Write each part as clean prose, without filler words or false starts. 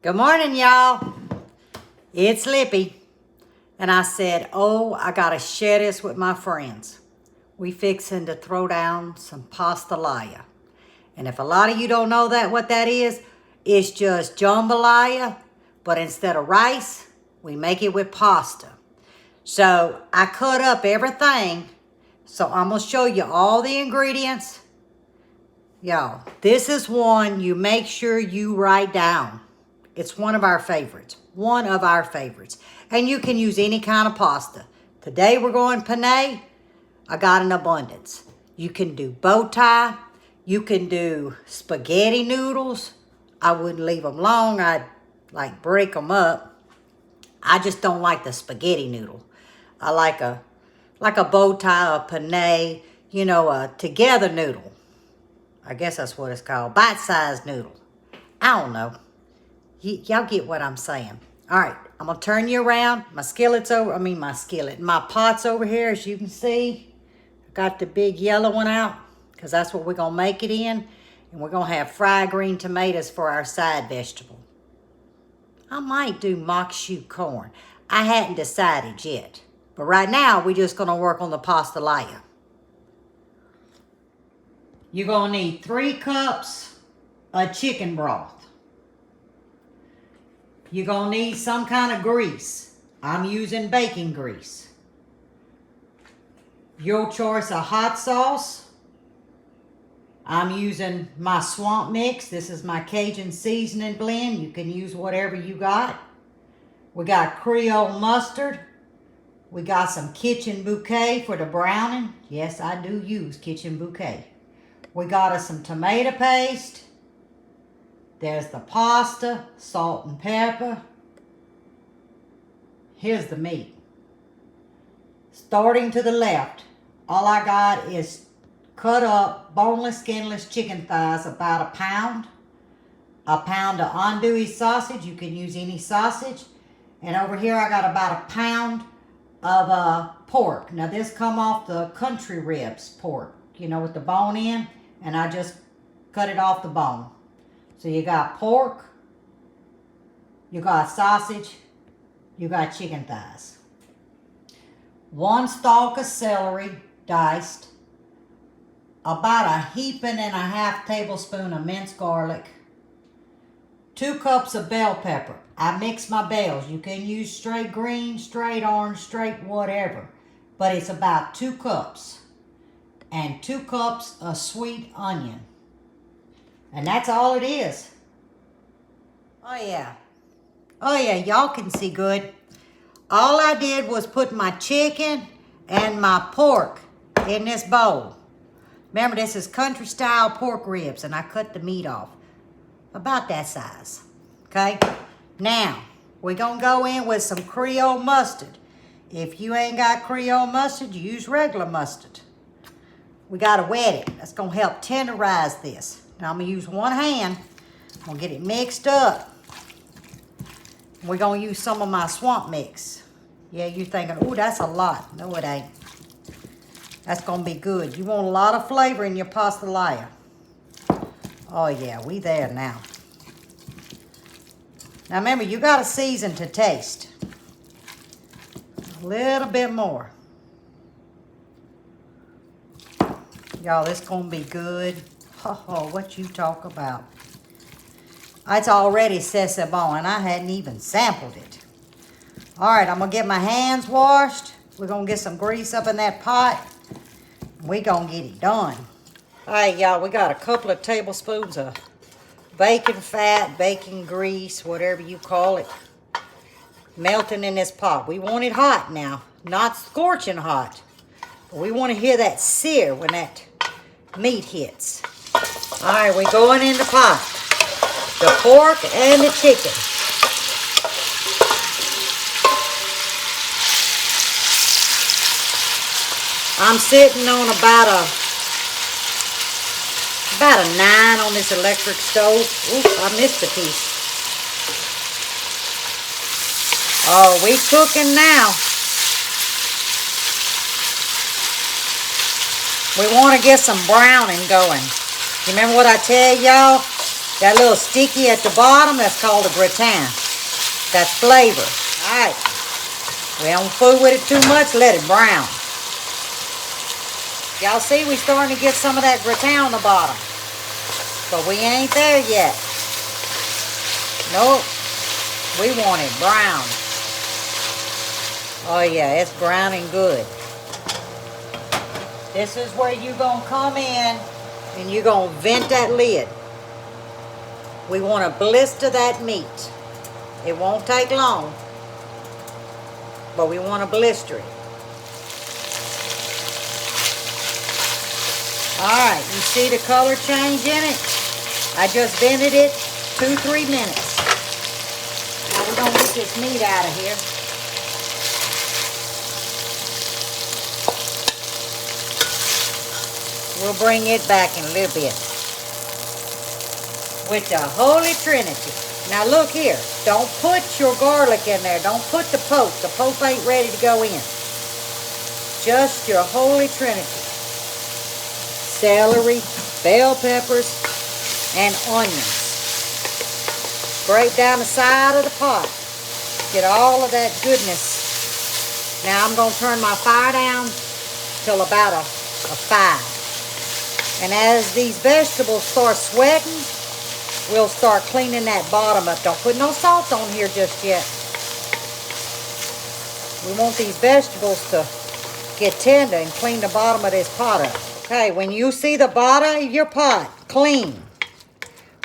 Good morning, y'all. It's Lippy. And I said, oh, I got to share this with my friends. We fixing to throw down some pastalaya. And if a lot of you don't know what that is, it's just jambalaya, but instead of rice, we make it with pasta. So I cut up everything. So I'm going to show you all the ingredients. Y'all, this is one you make sure you write down. It's one of our favorites. One of our favorites. And you can use any kind of pasta. Today we're going penne. I got an abundance. You can do bow tie. You can do spaghetti noodles. I wouldn't leave them long. I'd like break them up. I just don't like the spaghetti noodle. I like a bow tie, a penne, a together noodle. I guess that's what it's called. Bite-sized noodle. I don't know. Y'all get what I'm saying. All right, I'm going to turn you around. My pot's over here, as you can see. I got the big yellow one out because that's what we're going to make it in. And we're going to have fried green tomatoes for our side vegetable. I might do mock shoot corn. I hadn't decided yet. But right now, we're just going to work on the pastalaya. You're going to need 3 cups of chicken broth. You're going to need some kind of grease. I'm using bacon grease. Your choice of hot sauce. I'm using my swamp mix. This is my Cajun seasoning blend. You can use whatever you got. We got Creole mustard. We got some kitchen bouquet for the browning. Yes, I do use kitchen bouquet. We got us some tomato paste. There's the pasta, salt and pepper. Here's the meat. Starting to the left, all I got is cut up boneless, skinless chicken thighs, about 1 pound. 1 pound of andouille sausage. You can use any sausage. And over here I got about 1 pound of pork. Now this come off the country ribs pork, with the bone in. And I just cut it off the bone. So you got pork, you got sausage, you got chicken thighs. 1 stalk of celery, diced. About 1.5 tablespoons of minced garlic. 2 cups of bell pepper. I mix my bells. You can use straight green, straight orange, straight whatever. But it's about 2 cups. And 2 cups of sweet onion. And that's all it is. Oh yeah, y'all can see good. All I did was put my chicken and my pork in this bowl. Remember, this is country style pork ribs, and I cut the meat off. About that size, okay? Now, we're gonna go in with some Creole mustard. If you ain't got Creole mustard, you use regular mustard. We gotta wet it. That's gonna help tenderize this. Now I'm gonna use 1 hand. I'm gonna get it mixed up. We're gonna use some of my swamp mix. Yeah, you're thinking, oh, that's a lot. No, it ain't. That's gonna be good. You want a lot of flavor in your pastalaya. Oh yeah, we there now. Now remember, you gotta season to taste. A little bit more. Y'all, this gonna be good. Oh, what you talk about. It's already c'est bon, and I hadn't even sampled it. All right, I'm going to get my hands washed. We're going to get some grease up in that pot. We're going to get it done. All right, y'all, we got a couple of tablespoons of bacon fat, bacon grease, whatever you call it, melting in this pot. We want it hot now, not scorching hot. But we want to hear that sear when that meat hits. All right, we're going in the pot. The pork and the chicken. I'm sitting on about a 9 on this electric stove. Ooh, I missed a piece. Oh, we cooking now. We want to get some browning going. You remember what I tell y'all? That little sticky at the bottom, that's called a gratin. That's flavor. All right. We don't fool with it too much, let it brown. Y'all see we starting to get some of that gratin on the bottom. But we ain't there yet. Nope. We want it brown. Oh yeah, it's browning good. This is where you're going to come in and you're going to vent that lid. We want to blister that meat. It won't take long, but we want to blister it. Alright, you see the color change in it? I just vented it 2-3 minutes. Now we're going to get this meat out of here. We'll bring it back in a little bit. With the Holy Trinity. Now look here. Don't put your garlic in there. Don't put the poke. The poke ain't ready to go in. Just your Holy Trinity. Celery, bell peppers, and onions. Break down the side of the pot. Get all of that goodness. Now I'm going to turn my fire down till about a 5. And as these vegetables start sweating, we'll start cleaning that bottom up. Don't put no salt on here just yet. We want these vegetables to get tender and clean the bottom of this pot up. Okay, when you see the bottom of your pot clean,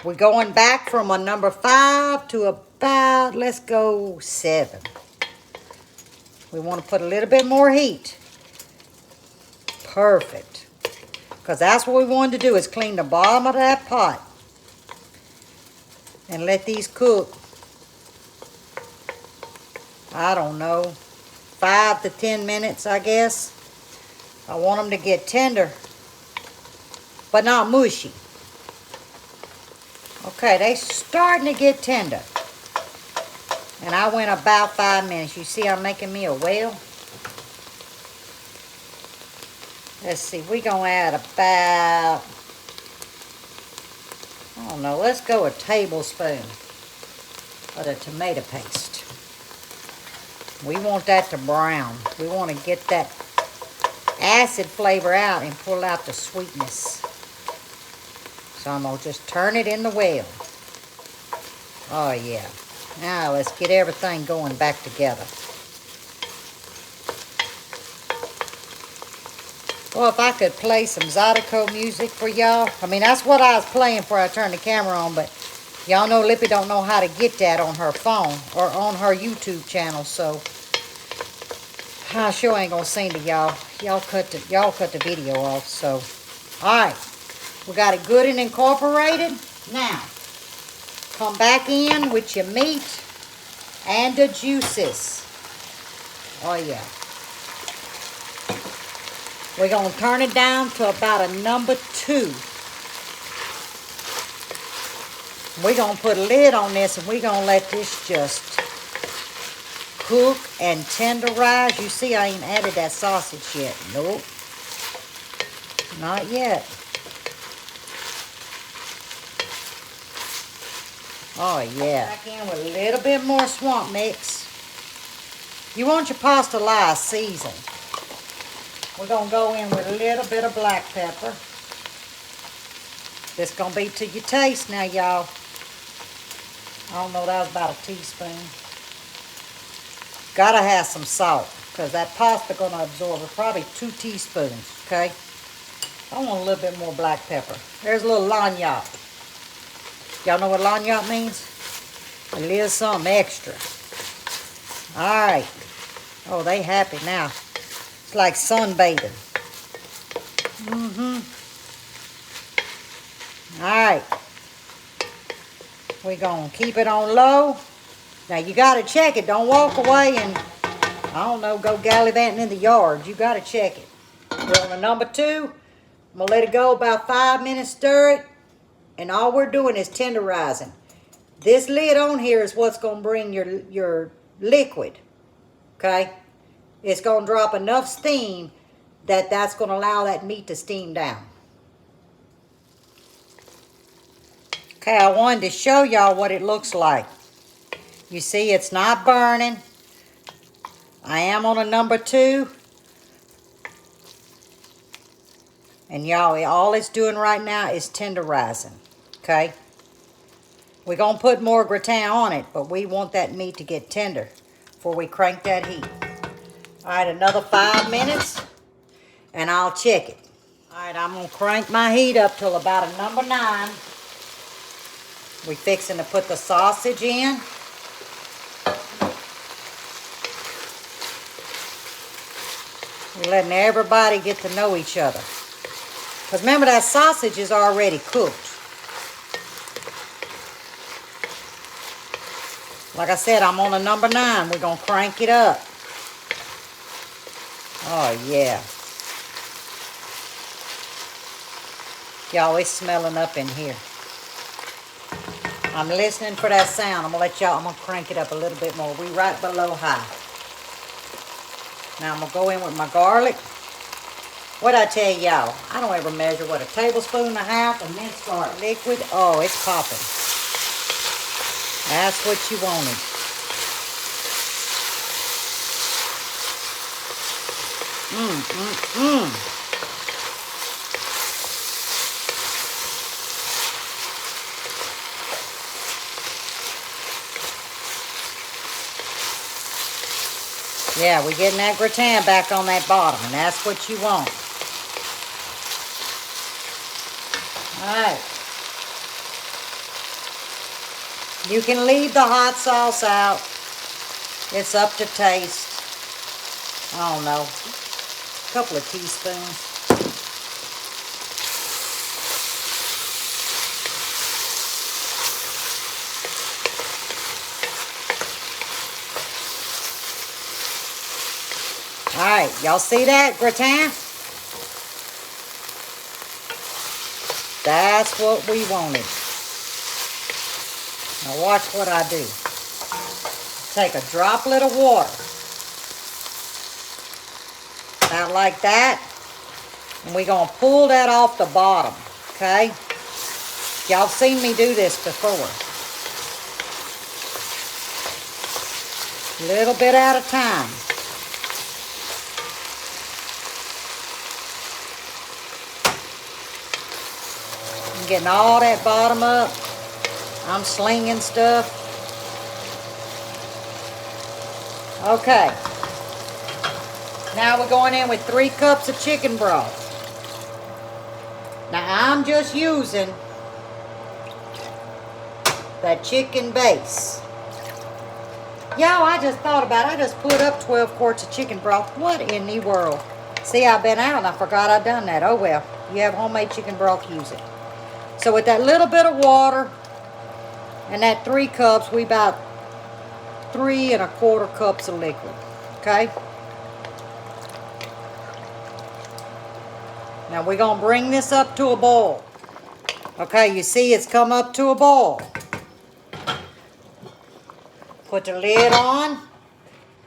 we're going back from a number 5 to about, let's go 7. We want to put a little bit more heat. Perfect. Because that's what we wanted to do, is clean the bottom of that pot. And let these cook, I don't know, 5 to 10 minutes, I guess. I want them to get tender, but not mushy. Okay, they starting to get tender. And I went about 5 minutes. You see I'm making me a well? Let's see, we're going to add about, I don't know, let's go a tablespoon of the tomato paste. We want that to brown. We want to get that acid flavor out and pull out the sweetness. So I'm going to just turn it in the well. Oh yeah. Now let's get everything going back together. Well, if I could play some Zydeco music for y'all. I mean, that's what I was playing before I turned the camera on, but y'all know Lippy don't know how to get that on her phone or on her YouTube channel, so I sure ain't gonna sing to y'all. Y'all cut the video off, so. Alright. We got it good and incorporated. Now, come back in with your meat and the juices. Oh yeah. We're going to turn it down to about a number 2. We're going to put a lid on this and we're going to let this just cook and tenderize. You see I ain't added that sausage yet. Nope. Not yet. Oh yeah. Back in with a little bit more swamp mix. You want your pastalaya seasoned. We're going to go in with a little bit of black pepper. This going to be to your taste now, y'all. I don't know, that was about a teaspoon. Gotta have some salt, because that pasta going to absorb it. Probably 2 teaspoons, okay? I want a little bit more black pepper. There's a little lagniappe. Y'all know what lagniappe means? A little something extra. Alright. Oh, they happy now. It's like sunbathing. Alright. We're going to keep it on low. Now, you got to check it. Don't walk away and, I don't know, go gallivanting in the yard. You got to check it. We're on the number 2. I'm going to let it go about 5 minutes, stir it. And all we're doing is tenderizing. This lid on here is what's going to bring your liquid. Okay? It's going to drop enough steam that's going to allow that meat to steam down. Okay, I wanted to show y'all what it looks like. You see, it's not burning. I am on a number 2. And y'all, all it's doing right now is tenderizing. Okay? We're going to put more gratin on it, but we want that meat to get tender before we crank that heat. All right, another 5 minutes, and I'll check it. All right, I'm going to crank my heat up till about a number 9. We're fixing to put the sausage in. We're letting everybody get to know each other. Because remember, that sausage is already cooked. Like I said, I'm on a number 9. We're going to crank it up. Oh, yeah. Y'all, it's smelling up in here. I'm listening for that sound. I'm going to crank it up a little bit more. We're right below high. Now I'm going to go in with my garlic. What'd I tell y'all? I don't ever measure, what, a tablespoon and a half of minced garlic liquid? Oh, it's popping. That's what you wanted. Yeah, we're getting that gratin back on that bottom, and that's what you want. Alright. You can leave the hot sauce out. It's up to taste. I don't know. A couple of teaspoons. Alright, y'all see that gratin? That's what we wanted. Now watch what I do. Take a droplet of water. About like that. And we're going to pull that off the bottom. Okay? Y'all seen me do this before. A little bit at a time. I'm getting all that bottom up. I'm slinging stuff. Okay. Now we're going in with 3 cups of chicken broth. Now I'm just using that chicken base. Y'all, I just thought about it. I just put up 12 quarts of chicken broth. What in the world? See, I've been out and I forgot I'd done that. Oh well. You have homemade chicken broth, use it. So with that little bit of water and that 3 cups, we about 3 1/4 cups of liquid. Okay? Now we're going to bring this up to a boil. Okay, you see it's come up to a boil. Put the lid on.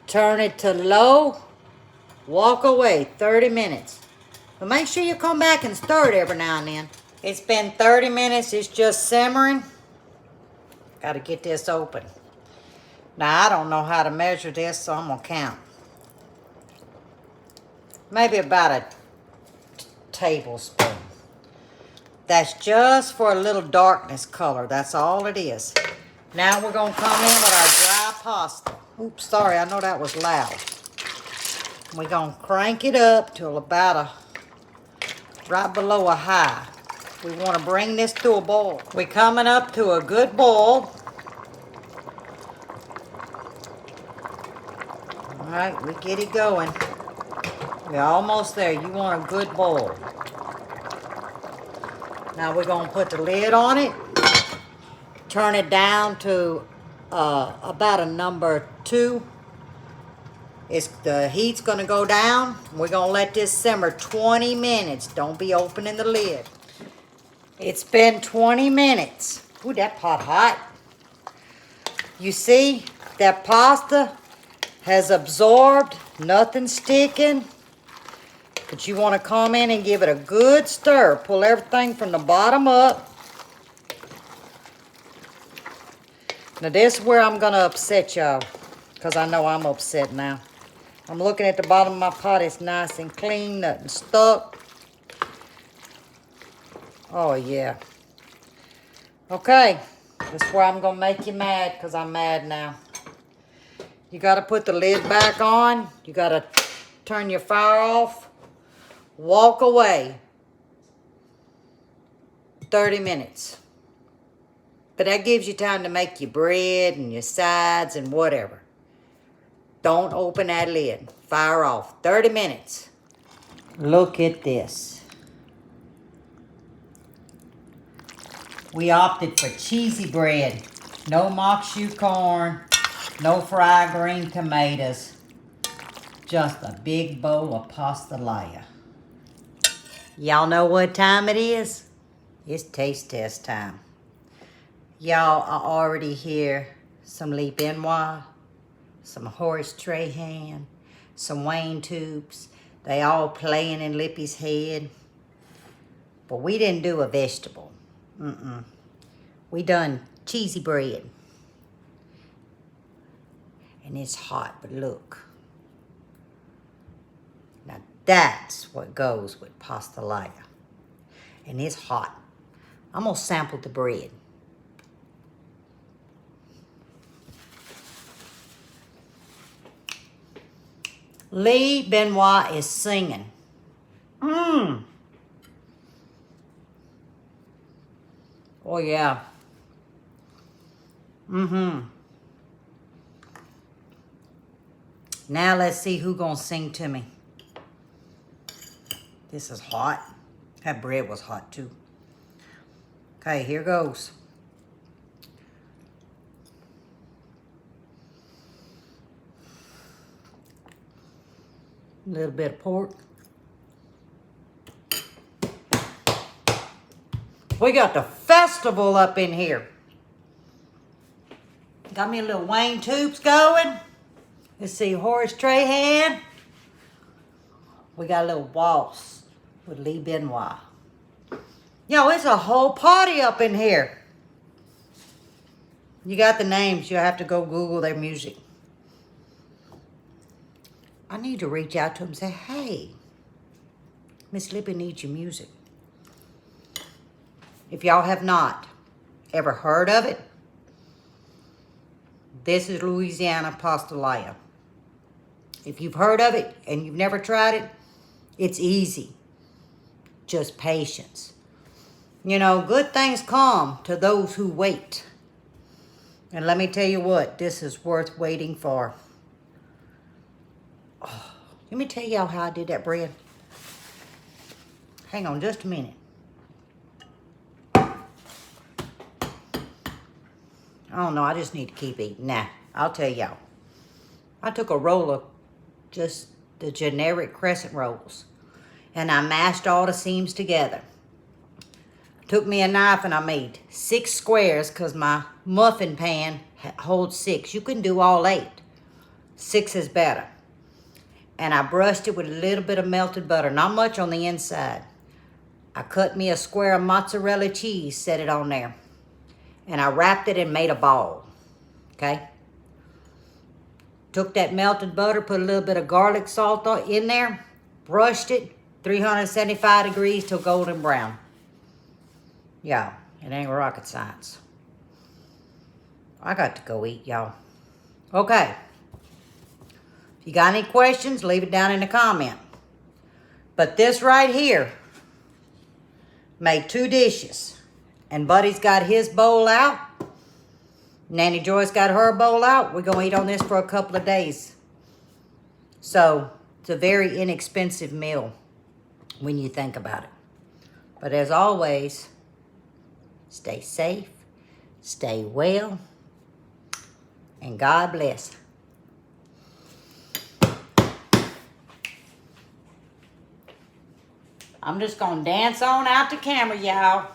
Turn it to low. Walk away 30 minutes. But make sure you come back and stir it every now and then. It's been 30 minutes. It's just simmering. Got to get this open. Now, I don't know how to measure this, so I'm going to count. Maybe about a tablespoon. That's just for a little darkness color. That's all it is. Now we're going to come in with our dry pasta. Oops, sorry. I know that was loud. We're going to crank it up till about right below a high. We want to bring this to a boil. We're coming up to a good boil. All right, we get it going. We're almost there. You want a good boil. Now we're going to put the lid on it. Turn it down to about a number 2. The heat's going to go down. We're going to let this simmer 20 minutes. Don't be opening the lid. It's been 20 minutes. Ooh, that pot hot. You see, that pasta has absorbed, nothing sticking. But you want to come in and give it a good stir. Pull everything from the bottom up. Now this is where I'm gonna upset y'all, because I know I'm upset now. I'm looking at the bottom of my pot. It's nice and clean, nothing stuck. Oh yeah. Okay, this is where I'm gonna make you mad, because I'm mad now. You gotta put the lid back on. You gotta turn your fire off. Walk away. 30 minutes. But that gives you time to make your bread and your sides and whatever. Don't open that lid. Fire off. 30 minutes. Look at this. We opted for cheesy bread. No mock shoe corn. No fried green tomatoes. Just a big bowl of pastalaya. Y'all know what time it is? It's taste test time. Y'all are already here. Some Lippy, some Horace Trahan, some Wayne tubes. They all playing in Lippy's head. But we didn't do a vegetable. We done cheesy bread. And it's hot, but look. Now that's what goes with pastalaya. And it's hot. I'm gonna sample the bread. Lee Benoit is singing. Oh yeah. Now let's see who gonna sing to me. This is hot. That bread was hot too. Okay, here goes. A little bit of pork. We got the festival up in here. Got me a little Wayne tubes going. Let's see, Horace Trahan. We got a little waltz with Lee Benoit. Yo, it's a whole party up in here. You got the names. You'll have to go Google their music. I need to reach out to them and say, hey, Miss Lippy needs your music. If y'all have not ever heard of it, this is Louisiana Pastalaya. If you've heard of it and you've never tried it, it's easy. Just patience. You know, good things come to those who wait. And let me tell you what, this is worth waiting for. Oh, let me tell y'all how I did that bread. Hang on just a minute. I don't know, I just need to keep eating. Nah, I'll tell y'all. I took a roll of just the generic crescent rolls and I mashed all the seams together. Took me a knife and I made 6 squares because my muffin pan holds 6. You can do all 8. 6 is better. And I brushed it with a little bit of melted butter, not much on the inside. I cut me a square of mozzarella cheese, set it on there. And I wrapped it and made a ball, okay? Took that melted butter, put a little bit of garlic salt in there, brushed it, 375 degrees till golden brown. Yeah, it ain't rocket science. I got to go eat, y'all. Okay. If you got any questions, leave it down in the comment. But this right here made 2 dishes. And Buddy's got his bowl out. Nanny Joyce got her bowl out. We're going to eat on this for a couple of days. So, it's a very inexpensive meal when you think about it. But as always, stay safe, stay well, and God bless. I'm just going to dance on out the camera, y'all.